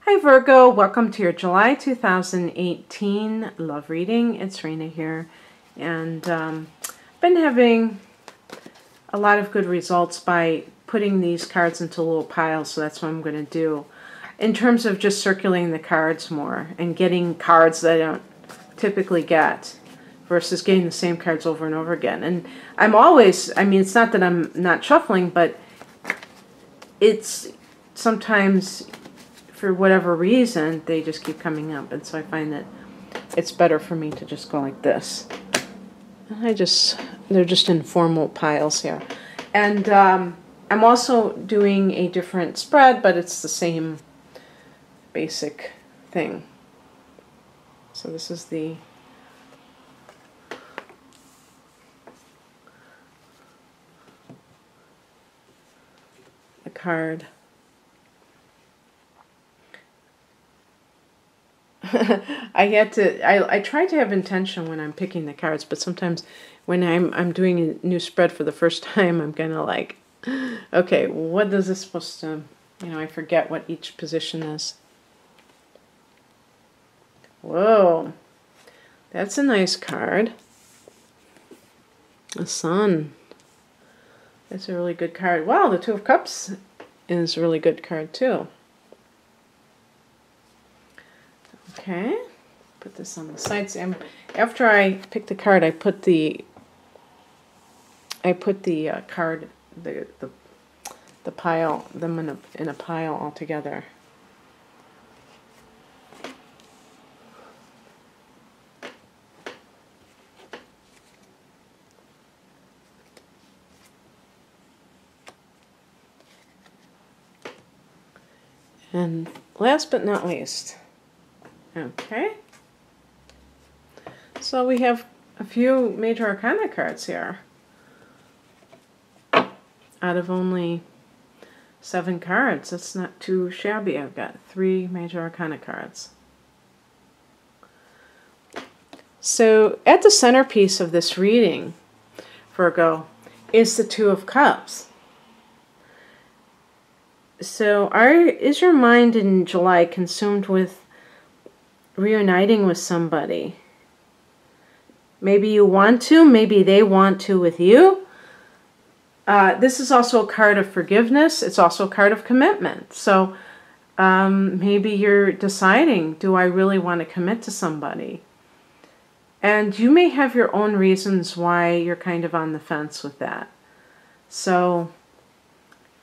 Hi Virgo, welcome to your July 2018 love reading. It's Rena here, and been having a lot of good results by putting these cards into little piles, so that's what I'm going to do. In terms of just circulating the cards more and getting cards that I don't typically get versus getting the same cards over and over again. And I'm always, I mean, it's not that I'm not shuffling, but it's sometimes, for whatever reason, they just keep coming up. And so I find that it's better for me to just go like this. And they're just in formal piles here. And I'm also doing a different spread, but it's the same basic thing. So this is the card. I try to have intention when I'm picking the cards, but sometimes when I'm doing a new spread for the first time, I'm kind of like, okay, what is this supposed to, I forget what each position is. Whoa, that's a nice card. The Sun. That's a really good card. Wow, the Two of Cups is a really good card too. Okay, put this on the sides. And after I pick the card, I put the card, the pile, them in a pile all together. And last but not least, okay, so we have a few major arcana cards here. Out of only 7 cards, that's not too shabby. I've got 3 major arcana cards. So at the centerpiece of this reading, Virgo, is the Two of Cups. So is your mind in July consumed with reuniting with somebody? Maybe you want to, maybe they want to with you. This is also a card of forgiveness. It's also a card of commitment. So maybe you're deciding, do I really want to commit to somebody? And you may have your own reasons why you're kind of on the fence with that. So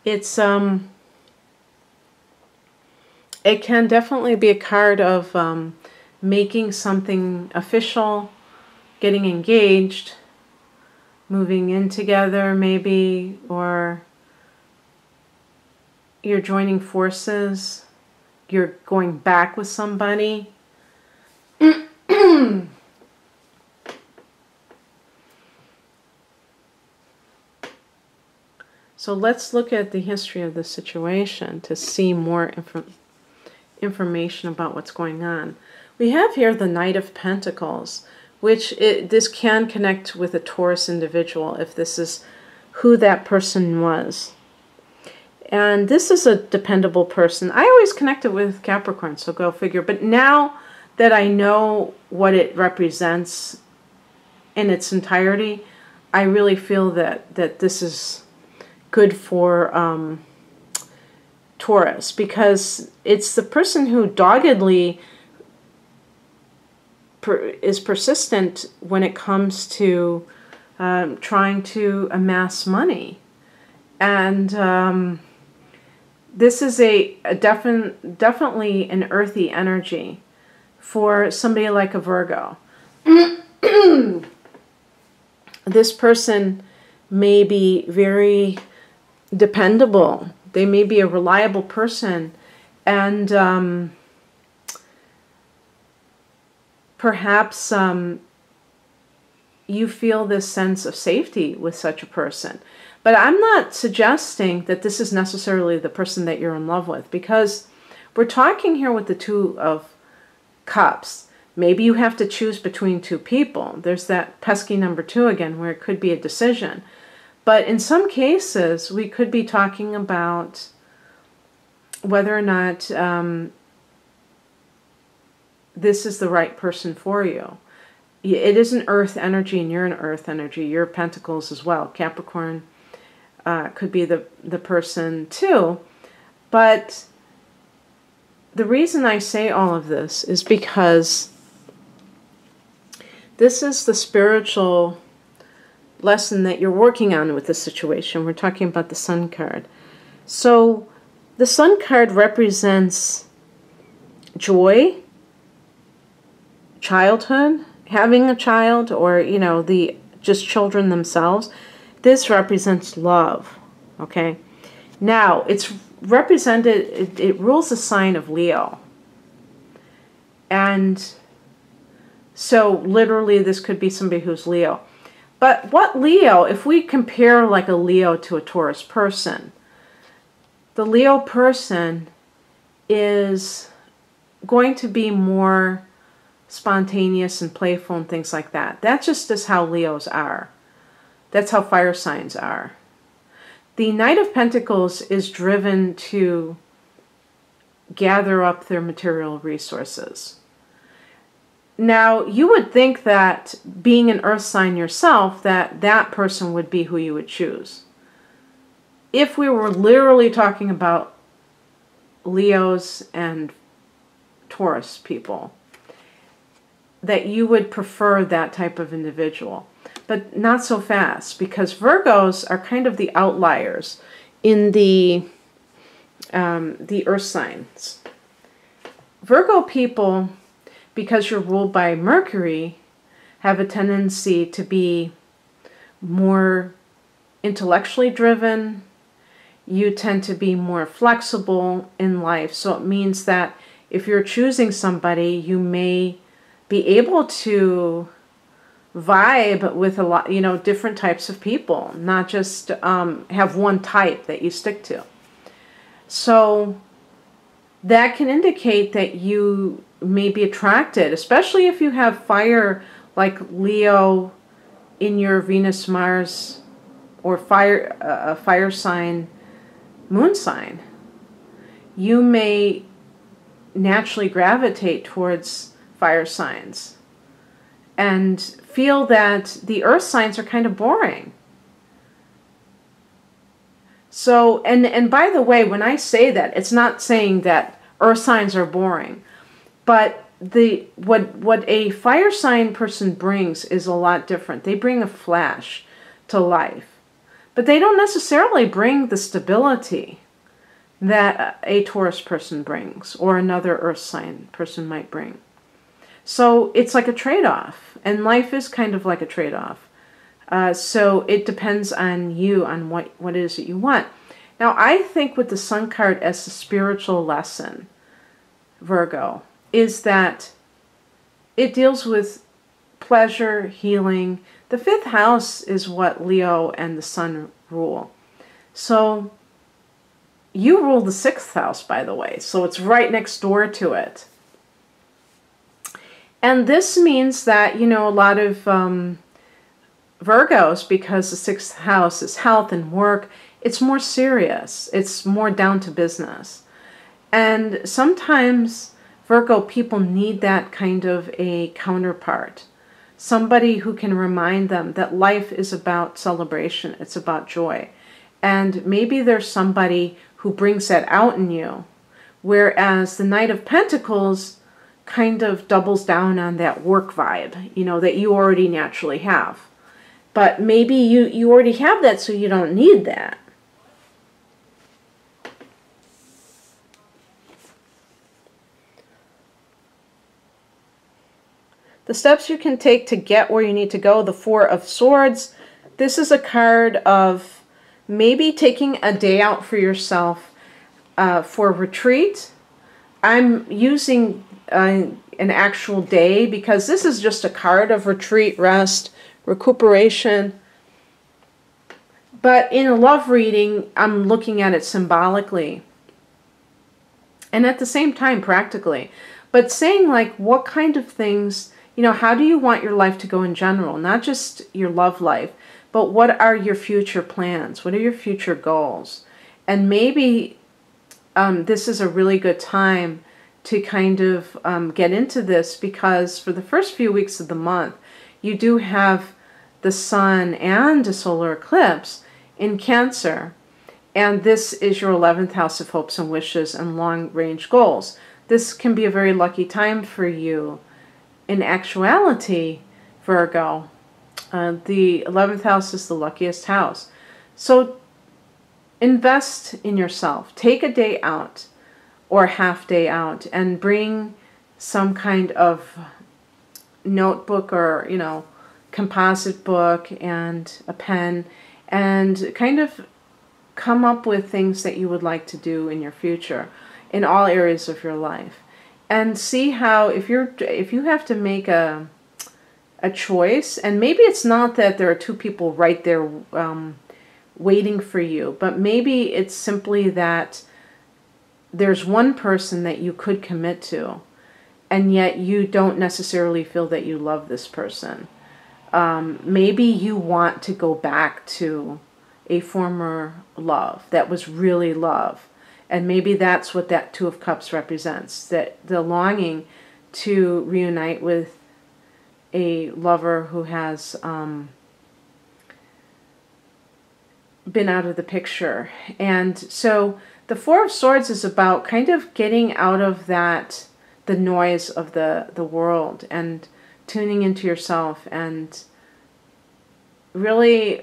it's it can definitely be a card of making something official, getting engaged, moving in together maybe, or you're joining forces, you're going back with somebody. So let's look at the history of the situation to see more information about what's going on. We have here the Knight of Pentacles, which this can connect with a Taurus individual if this is who that person was. And this is a dependable person. I always connect it with Capricorn, so go figure. But now that I know what it represents in its entirety, I really feel that this is good for Taurus, because it's the person who doggedly is persistent when it comes to trying to amass money. And this is definitely an earthy energy for somebody like a Virgo. This person may be very dependable. They may be a reliable person, and perhaps you feel this sense of safety with such a person. But I'm not suggesting that this is necessarily the person that you're in love with, because we're talking here with the Two of Cups. Maybe you have to choose between 2 people. There's that pesky number 2 again, where it could be a decision. But in some cases, we could be talking about whether or not this is the right person for you. It is an earth energy, and you're an earth energy. You're Pentacles as well. Capricorn could be the person too. But the reason I say all of this is because this is the spiritual lesson that you're working on with this situation. We're talking about the Sun card. So the Sun card represents joy, childhood, having a child, or, you know, just children themselves. This represents love, okay? Now, it's represented, it rules the sign of Leo. And so literally this could be somebody who's Leo. But what Leo, if we compare like a Leo to a Taurus person, the Leo person is going to be more spontaneous and playful and things like that. That just is how Leos are. That's how fire signs are. The Knight of Pentacles is driven to gather up their material resources. Now, you would think that being an earth sign yourself, that person would be who you would choose. If we were literally talking about Leos and Taurus people, that you would prefer that type of individual. But not so fast, because Virgos are kind of the outliers in the earth signs. Virgo people, because you're ruled by Mercury, have a tendency to be more intellectually driven. You tend to be more flexible in life. So it means that if you're choosing somebody, you may be able to vibe with a lot, you know, different types of people, not just have one type that you stick to. So that can indicate that you may be attracted, especially if you have fire like Leo in your Venus, Mars, or a fire sign, moon sign. You may naturally gravitate towards fire signs and feel that the earth signs are kind of boring. So, and by the way, when I say that, it's not saying that earth signs are boring, but what a fire sign person brings is a lot different. They bring a flash to life, but they don't necessarily bring the stability that a Taurus person brings or another earth sign person might bring. So it's like a trade-off, and life is kind of like a trade-off. So it depends on you, on what it is that you want. Now, I think with the Sun card as a spiritual lesson, Virgo, is that it deals with pleasure, healing. The 5th house is what Leo and the Sun rule. So you rule the 6th house, by the way, so it's right next door to it. And this means that, you know, a lot of Virgos, because the 6th house is health and work, it's more serious. It's more down to business. And sometimes Virgo people need that kind of a counterpart. Somebody who can remind them that life is about celebration. It's about joy. And maybe there's somebody who brings that out in you. Whereas the Knight of Pentacles kind of doubles down on that work vibe, you know, that you already naturally have. But maybe you already have that, so you don't need that. The steps you can take to get where you need to go, the 4 of Swords. This is a card of maybe taking a day out for yourself for retreat. I'm using an actual day because this is just a card of retreat, rest, recuperation. But in a love reading, I'm looking at it symbolically and at the same time practically. But saying like what kind of things, you know, how do you want your life to go in general? Not just your love life, but what are your future plans? What are your future goals? And maybe this is a really good time to kind of get into this, because for the first few weeks of the month, you do have the sun and a solar eclipse in Cancer. And this is your 11th house of hopes and wishes and long-range goals. This can be a very lucky time for you. In actuality, Virgo, the 11th house is the luckiest house. So invest in yourself. Take a day out or a half day out and bring some kind of notebook or, composite book and a pen, and kind of come up with things that you would like to do in your future in all areas of your life, and see how, if you have to make a choice, and maybe it's not that there are two people right there waiting for you, but maybe it's simply that there's one person that you could commit to, and yet you don't necessarily feel that you love this person. Maybe you want to go back to a former love that was really love. And maybe that's what that Two of Cups represents, that the longing to reunite with a lover who has been out of the picture. And so the Four of Swords is about kind of getting out of that, the noise of the world, and tuning into yourself and really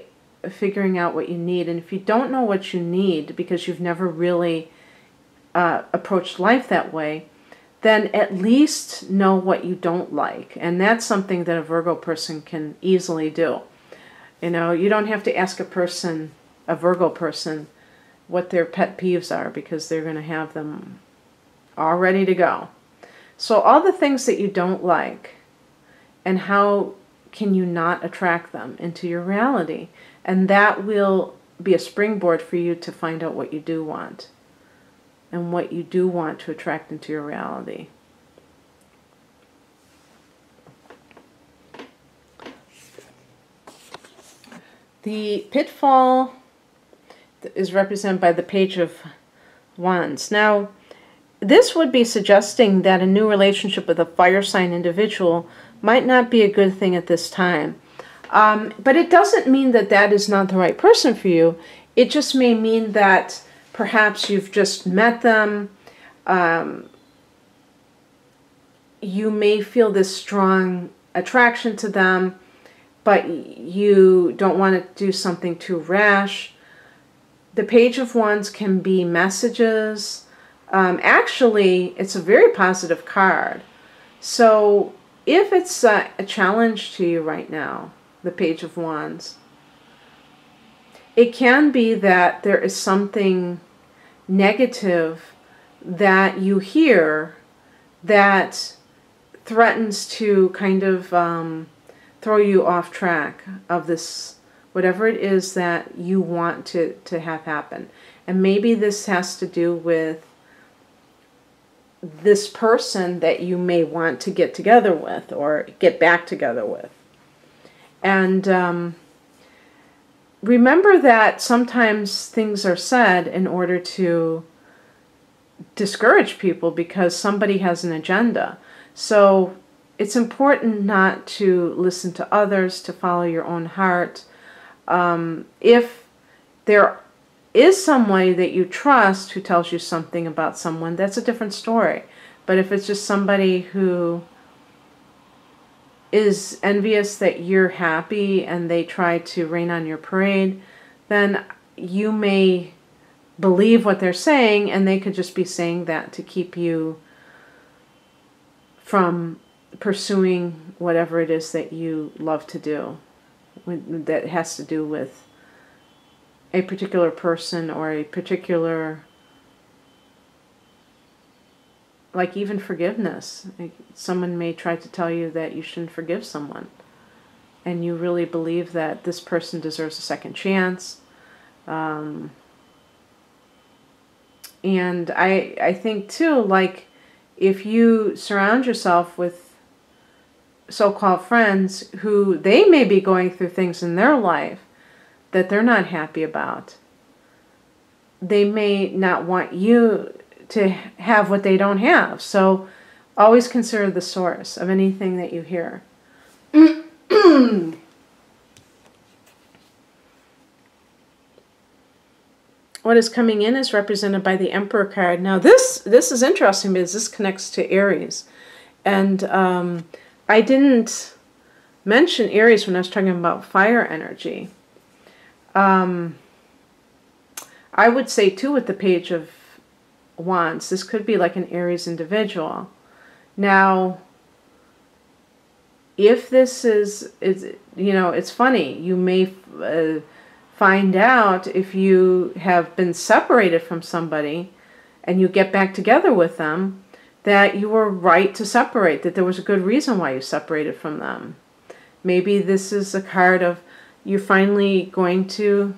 figuring out what you need. And if you don't know what you need because you've never really approached life that way, then at least know what you don't like. And that's something that a Virgo person can easily do. You don't have to ask a Virgo person, what their pet peeves are, because they're going to have them all ready to go. So all the things that you don't like, and how can you not attract them into your reality? And that will be a springboard for you to find out what you do want, and what you do want to attract into your reality. The pitfall is represented by the Page of Wands. Now, this would be suggesting that a new relationship with a fire sign individual might not be a good thing at this time. But it doesn't mean that that is not the right person for you. It just may mean that perhaps you've just met them. You may feel this strong attraction to them, but you don't want to do something too rash. The Page of Wands can be messages. Actually, it's a very positive card. So if it's a challenge to you right now, the Page of Wands, it can be that there is something negative that you hear that threatens to kind of throw you off track of this, whatever it is that you want to have happen. And maybe this has to do with this person that you may want to get together with or get back together with. And remember that sometimes things are said in order to discourage people because somebody has an agenda. So it's important not to listen to others, to follow your own heart. If there is somebody that you trust who tells you something about someone, that's a different story. But if it's just somebody who is envious that you're happy and they try to rain on your parade, then you may believe what they're saying, and they could just be saying that to keep you from pursuing whatever it is that you love to do, that has to do with a particular person or a particular, like even forgiveness. Like someone may try to tell you that you shouldn't forgive someone, and you really believe that this person deserves a second chance. And I think too, like if you surround yourself with so-called friends who they may be going through things in their life that they're not happy about, they may not want you to have what they don't have. So always consider the source of anything that you hear. What is coming in is represented by the Emperor card. Now this is interesting because this connects to Aries. And I didn't mention Aries when I was talking about fire energy. I would say too with the Page of Wands, this could be like an Aries individual. Now, if this is you know, it's funny, you may find out if you have been separated from somebody and you get back together with them, that you were right to separate, that there was a good reason why you separated from them. Maybe this is a card of you're finally going to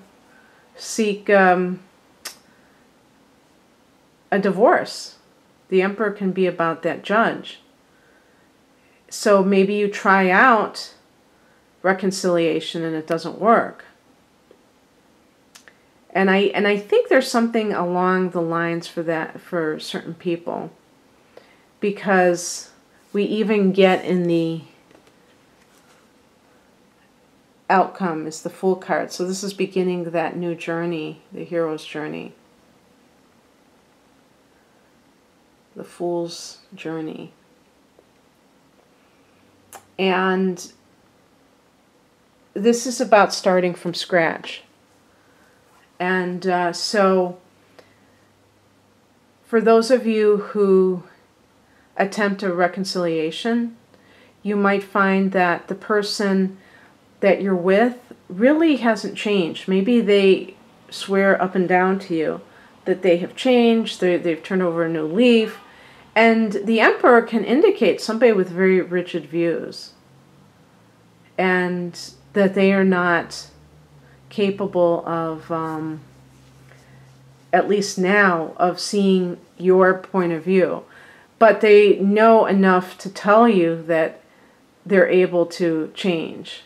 seek a divorce. The Emperor can be about that Judge. So maybe you try out reconciliation and it doesn't work. And I think there's something along the lines for that for certain people, because we even get in the outcome is the Fool card. So this is beginning that new journey, the hero's journey, the Fool's journey. And this is about starting from scratch. And so for those of you who attempt a reconciliation, you might find that the person that you're with really hasn't changed. Maybe they swear up and down to you that they have changed, they've turned over a new leaf. And the Emperor can indicate somebody with very rigid views, and that they are not capable of, at least now, of seeing your point of view. But they know enough to tell you that they're able to change.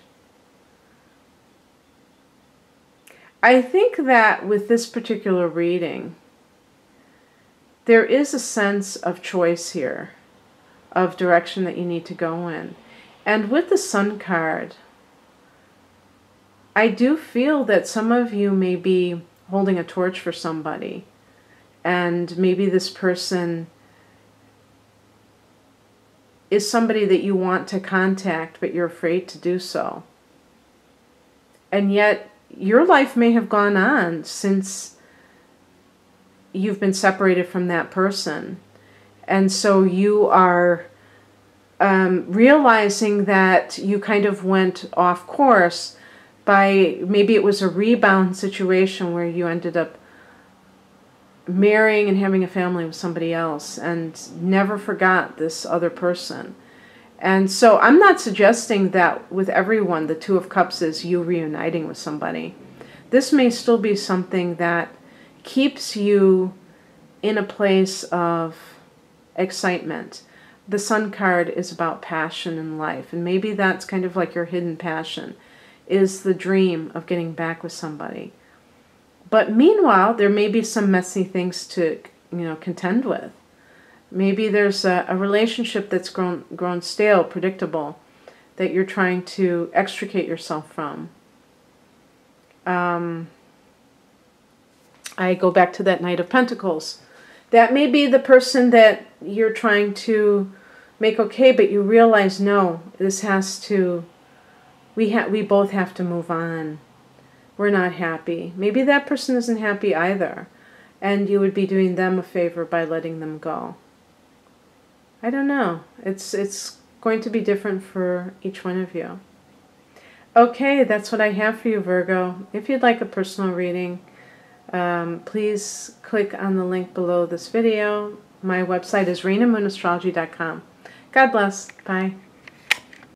I think that with this particular reading, there is a sense of choice here, of direction that you need to go in. And with the Sun card, I do feel that some of you may be holding a torch for somebody, and maybe this person is somebody that you want to contact, but you're afraid to do so. And yet, your life may have gone on since you've been separated from that person. And so you are realizing that you kind of went off course by, maybe it was a rebound situation where you ended up marrying and having a family with somebody else and never forgot this other person. And so I'm not suggesting that with everyone the Two of Cups is you reuniting with somebody. This may still be something that keeps you in a place of excitement. The Sun card is about passion in life, and maybe that's kind of like your hidden passion, is the dream of getting back with somebody. But meanwhile, there may be some messy things to, contend with. Maybe there's a relationship that's grown stale, predictable, that you're trying to extricate yourself from. I go back to that Knight of Pentacles. That may be the person that you're trying to make okay, but you realize, no, this has to, we both have to move on. We're not happy. Maybe that person isn't happy either, and you would be doing them a favor by letting them go. I don't know. It's going to be different for each one of you. Okay, that's what I have for you, Virgo. If you'd like a personal reading, please click on the link below this video. My website is ReinaMoonAstrology.com. God bless. Bye.